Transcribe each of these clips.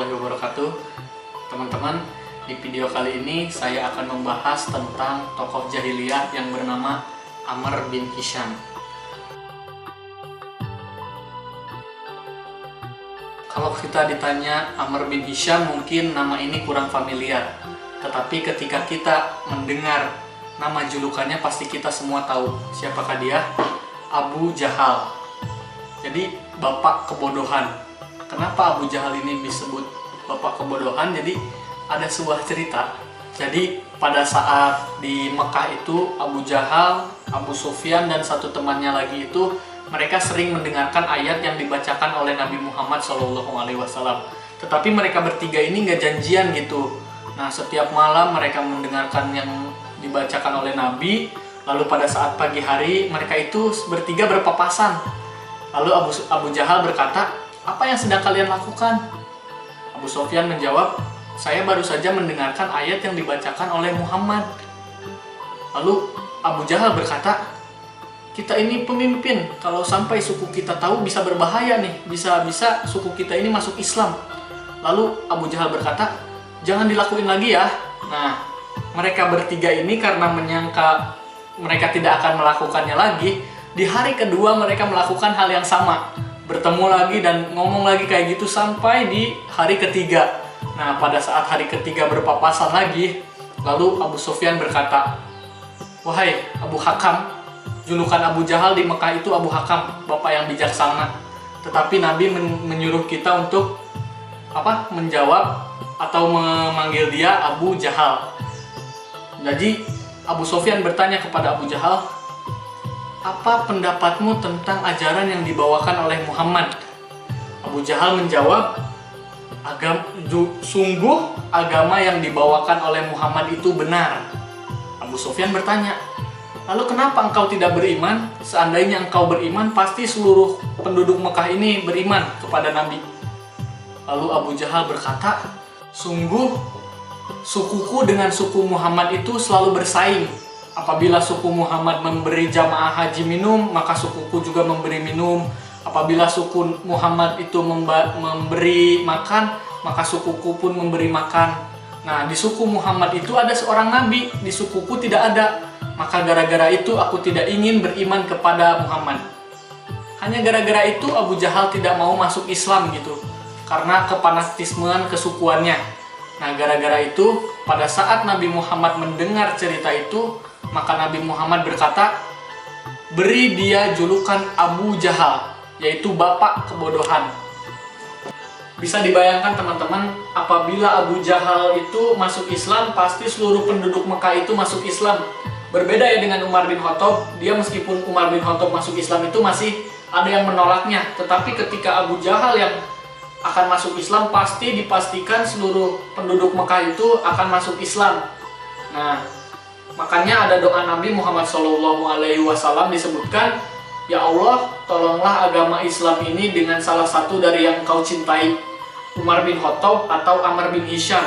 warahmatullahi wabarakatuh. Teman-teman, di video kali ini saya akan membahas tentang tokoh jahiliyah yang bernama Amr bin Hisham. Kalau kita ditanya Amr bin Hisham, mungkin nama ini kurang familiar. Tetapi ketika kita mendengar nama julukannya, pasti kita semua tahu siapakah dia. Abu Jahal. Jadi bapak kebodohan. Kenapa Abu Jahal ini disebut bapak kebodohan? Jadi ada sebuah cerita. Jadi pada saat di Mekah itu, Abu Jahal, Abu Sufyan, dan satu temannya lagi itu, mereka sering mendengarkan ayat yang dibacakan oleh Nabi Muhammad SAW. Tetapi mereka bertiga ini nggak janjian gitu. Nah, setiap malam mereka mendengarkan yang dibacakan oleh Nabi. Lalu pada saat pagi hari, mereka itu bertiga berpapasan. Lalu Abu Jahal berkata, "Apa yang sedang kalian lakukan?" Abu Sufyan menjawab, "Saya baru saja mendengarkan ayat yang dibacakan oleh Muhammad." Lalu Abu Jahal berkata, "Kita ini pemimpin, kalau sampai suku kita tahu bisa berbahaya nih, bisa-bisa suku kita ini masuk Islam." Lalu Abu Jahal berkata, "Jangan dilakuin lagi ya." Nah, mereka bertiga ini karena menyangka mereka tidak akan melakukannya lagi, di hari kedua mereka melakukan hal yang sama. Bertemu lagi dan ngomong lagi kayak gitu sampai di hari ketiga. Nah, pada saat hari ketiga berpapasan lagi, lalu Abu Sufyan berkata, "Wahai Abu Hakam," julukan Abu Jahal di Mekah itu Abu Hakam, bapak yang bijaksana. Tetapi Nabi menyuruh kita untuk menjawab atau memanggil dia Abu Jahal. Jadi Abu Sufyan bertanya kepada Abu Jahal, "Apa pendapatmu tentang ajaran yang dibawakan oleh Muhammad?" Abu Jahal menjawab, "Sungguh agama yang dibawakan oleh Muhammad itu benar." Abu Sufyan bertanya, "Lalu kenapa engkau tidak beriman? Seandainya engkau beriman, pasti seluruh penduduk Mekah ini beriman kepada Nabi." Lalu Abu Jahal berkata, "Sungguh sukuku dengan suku Muhammad itu selalu bersaing. Apabila suku Muhammad memberi jamaah haji minum, maka sukuku juga memberi minum. Apabila suku Muhammad itu memberi makan, maka sukuku pun memberi makan. Nah, di suku Muhammad itu ada seorang nabi, di sukuku tidak ada. Maka gara-gara itu aku tidak ingin beriman kepada Muhammad." Hanya gara-gara itu Abu Jahal tidak mau masuk Islam gitu, karena kepanatismean kesukuannya. Nah, gara-gara itu pada saat Nabi Muhammad mendengar cerita itu, maka Nabi Muhammad berkata, "Beri dia julukan Abu Jahal," yaitu bapak kebodohan. Bisa dibayangkan teman-teman, apabila Abu Jahal itu masuk Islam, pasti seluruh penduduk Mekah itu masuk Islam. Berbeda ya dengan Umar bin Khattab, dia meskipun Umar bin Khattab masuk Islam itu masih ada yang menolaknya. Tetapi ketika Abu Jahal yang akan masuk Islam, pasti dipastikan seluruh penduduk Mekah itu akan masuk Islam. Nah, makanya ada doa Nabi Muhammad SAW disebutkan, "Ya Allah, tolonglah agama Islam ini dengan salah satu dari yang Engkau cintai, Umar bin Khattab atau Amr bin Hisham."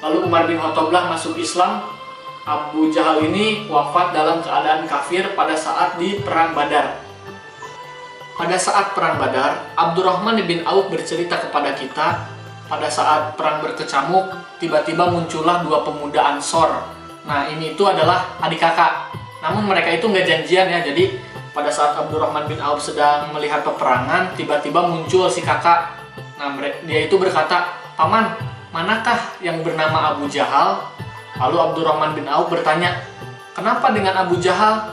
Lalu Umar bin Khattablah masuk Islam. Abu Jahal ini wafat dalam keadaan kafir pada saat di Perang Badar. Pada saat Perang Badar, Abdurrahman bin Auf bercerita kepada kita, pada saat perang berkecamuk, tiba-tiba muncullah dua pemuda Ansor. Nah, ini itu adalah adik kakak. Namun mereka itu nggak janjian ya. Jadi pada saat Abdurrahman bin Auf sedang melihat peperangan, tiba-tiba muncul si kakak. Nah, dia itu berkata, "Paman, manakah yang bernama Abu Jahal?" Lalu Abdurrahman bin Auf bertanya, "Kenapa dengan Abu Jahal?"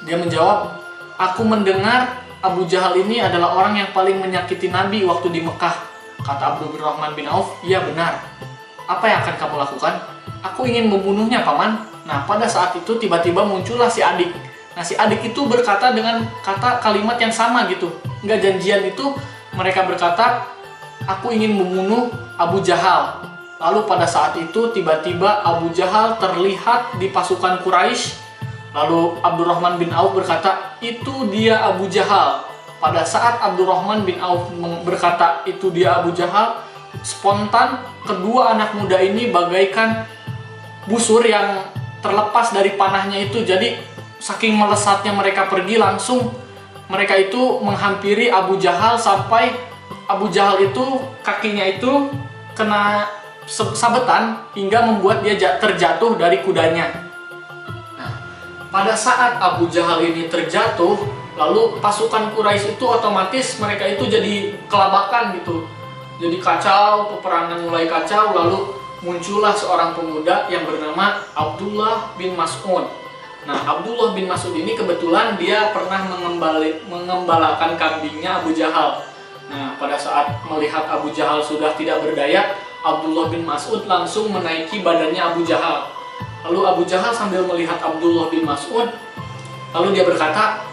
Dia menjawab, "Aku mendengar Abu Jahal ini adalah orang yang paling menyakiti Nabi waktu di Mekah." Kata Abdurrahman bin Auf, "Iya benar. Apa yang akan kamu lakukan?" "Aku ingin membunuhnya, Paman." Nah, pada saat itu tiba-tiba muncullah si adik. Nah, si adik itu berkata dengan kalimat yang sama gitu. Nggak janjian itu, mereka berkata, "Aku ingin membunuh Abu Jahal." Lalu pada saat itu tiba-tiba Abu Jahal terlihat di pasukan Quraisy. Lalu Abdurrahman bin Auf berkata, "Itu dia Abu Jahal." Pada saat Abdurrahman bin Auf berkata, "Itu dia Abu Jahal," spontan kedua anak muda ini bagaikan busur yang terlepas dari panahnya itu. Jadi saking melesatnya mereka pergi, langsung mereka itu menghampiri Abu Jahal sampai Abu Jahal itu kakinya itu kena sabetan hingga membuat dia terjatuh dari kudanya. Nah, pada saat Abu Jahal ini terjatuh, lalu pasukan Quraisy itu otomatis mereka itu jadi kelabakan gitu. Jadi kacau, peperangan mulai kacau, lalu muncullah seorang pemuda yang bernama Abdullah bin Mas'ud. Nah, Abdullah bin Mas'ud ini kebetulan dia pernah mengembalakan kambingnya Abu Jahal. Nah, pada saat melihat Abu Jahal sudah tidak berdaya, Abdullah bin Mas'ud langsung menaiki badannya Abu Jahal. Lalu Abu Jahal sambil melihat Abdullah bin Mas'ud, lalu dia berkata,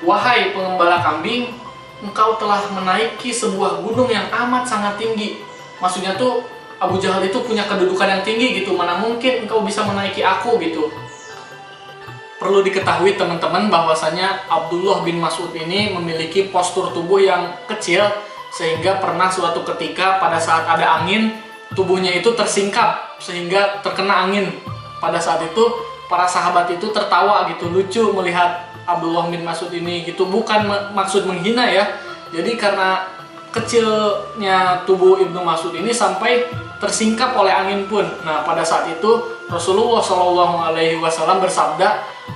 "Wahai pengembala kambing, engkau telah menaiki sebuah gunung yang amat sangat tinggi." Maksudnya tuh Abu Jahal itu punya kedudukan yang tinggi gitu, mana mungkin engkau bisa menaiki aku gitu. Perlu diketahui teman-teman bahwasanya Abdullah bin Mas'ud ini memiliki postur tubuh yang kecil, sehingga pernah suatu ketika pada saat ada angin, tubuhnya itu tersingkap sehingga terkena angin. Pada saat itu para sahabat itu tertawa gitu, lucu melihat Abdullah bin Mas'ud ini gitu, bukan maksud menghina ya. Jadi karena kecilnya tubuh Ibnu Mas'ud ini sampai tersingkap oleh angin pun. Nah, pada saat itu Rasulullah SAW bersabda,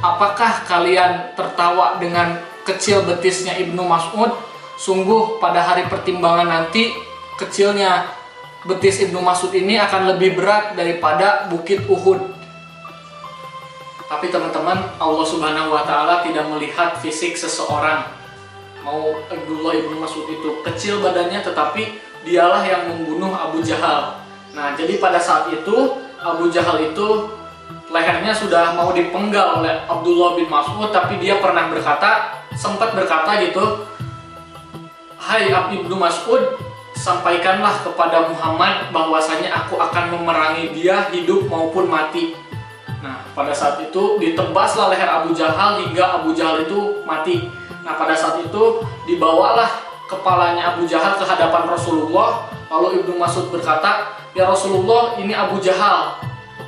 "Apakah kalian tertawa dengan kecil betisnya Ibnu Mas'ud? Sungguh pada hari pertimbangan nanti kecilnya betis Ibnu Mas'ud ini akan lebih berat daripada bukit Uhud." Tapi teman-teman, Allah Subhanahu wa Ta'ala tidak melihat fisik seseorang. Mau Abdullah ibnu Mas'ud itu kecil badannya, tetapi dialah yang membunuh Abu Jahal. Nah, jadi pada saat itu Abu Jahal itu lehernya sudah mau dipenggal oleh Abdullah bin Mas'ud, tapi dia pernah sempat berkata gitu, "Hai Ibnu Mas'ud, sampaikanlah kepada Muhammad bahwasanya aku akan memerangi dia hidup maupun mati." Nah, pada saat itu ditebaslah leher Abu Jahal hingga Abu Jahal itu mati. Nah, pada saat itu dibawalah kepalanya Abu Jahal ke hadapan Rasulullah. Lalu Ibnu Mas'ud berkata, "Ya Rasulullah, ini Abu Jahal."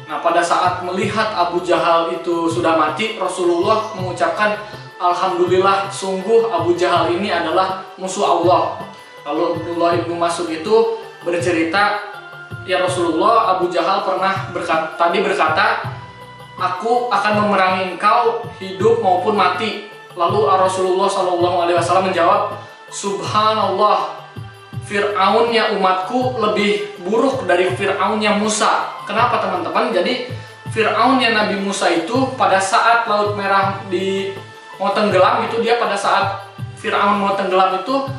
Nah, pada saat melihat Abu Jahal itu sudah mati, Rasulullah mengucapkan, "Alhamdulillah, sungguh Abu Jahal ini adalah musuh Allah." Lalu Abdullah ibnu Mas'ud itu bercerita, "Ya Rasulullah, Abu Jahal pernah berkata, aku akan memerangi engkau hidup maupun mati." Lalu Rasulullah SAW menjawab, "Subhanallah, Fir'aunnya umatku lebih buruk dari Fir'aunnya Musa." Kenapa teman-teman? Jadi Fir'aunnya Nabi Musa itu pada saat Laut Merah mau tenggelam itu, dia pada saat Fir'aun mau tenggelam itu,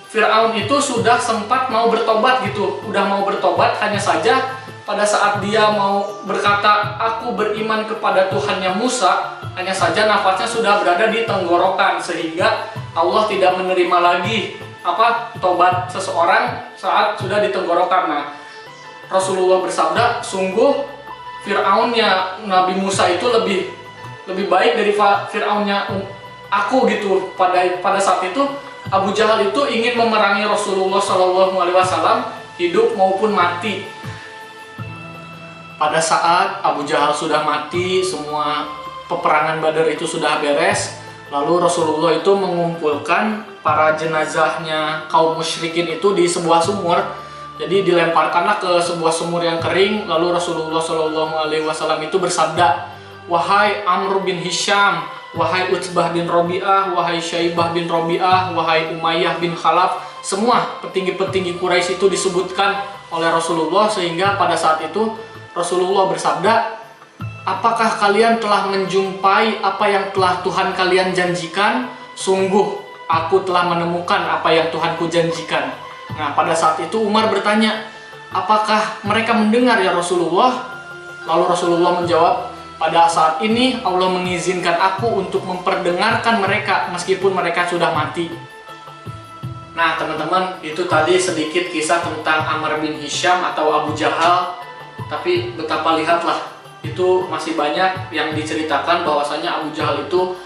Fir'aun itu sudah sempat mau bertobat gitu, udah mau bertobat, hanya saja pada saat dia mau berkata, "Aku beriman kepada Tuhannya Musa," hanya saja nafasnya sudah berada di tenggorokan, sehingga Allah tidak menerima lagi tobat seseorang saat sudah di tenggorokan. Nah, Rasulullah bersabda, "Sungguh Fir'aunnya Nabi Musa itu lebih baik dari Fir'aunnya aku," gitu. Pada saat itu Abu Jahal itu ingin memerangi Rasulullah SAW hidup maupun mati. Pada saat Abu Jahal sudah mati, semua peperangan Badar itu sudah beres, lalu Rasulullah itu mengumpulkan para jenazahnya kaum musyrikin itu di sebuah sumur. Jadi dilemparkanlah ke sebuah sumur yang kering, lalu Rasulullah SAW itu bersabda, "Wahai Amr bin Hisham, wahai Utbah bin Rabi'ah, wahai Syaibah bin Rabi'ah, wahai Umayyah bin Khalaf." Semua petinggi-petinggi Quraisy itu disebutkan oleh Rasulullah, sehingga pada saat itu Rasulullah bersabda, "Apakah kalian telah menjumpai apa yang telah Tuhan kalian janjikan? Sungguh, aku telah menemukan apa yang Tuhanku janjikan." Nah, pada saat itu Umar bertanya, "Apakah mereka mendengar ya Rasulullah?" Lalu Rasulullah menjawab, "Pada saat ini Allah mengizinkan aku untuk memperdengarkan mereka meskipun mereka sudah mati." Nah, teman-teman, itu tadi sedikit kisah tentang Amr bin Hisham atau Abu Jahal. Tapi betapa lihatlah, itu masih banyak yang diceritakan bahwasanya Abu Jahal itu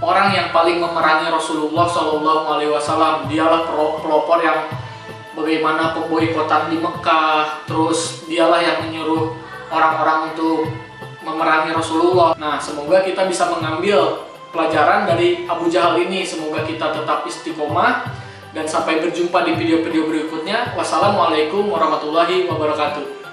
orang yang paling memerangi Rasulullah SAW. Dialah pelopor yang bagaimana pemboikotan di Mekah, terus dialah yang menyuruh orang-orang untuk memerangi Rasulullah. Nah, semoga kita bisa mengambil pelajaran dari Abu Jahal ini. Semoga kita tetap istiqomah Dan sampai berjumpa di video-video berikutnya. Wassalamualaikum warahmatullahi wabarakatuh.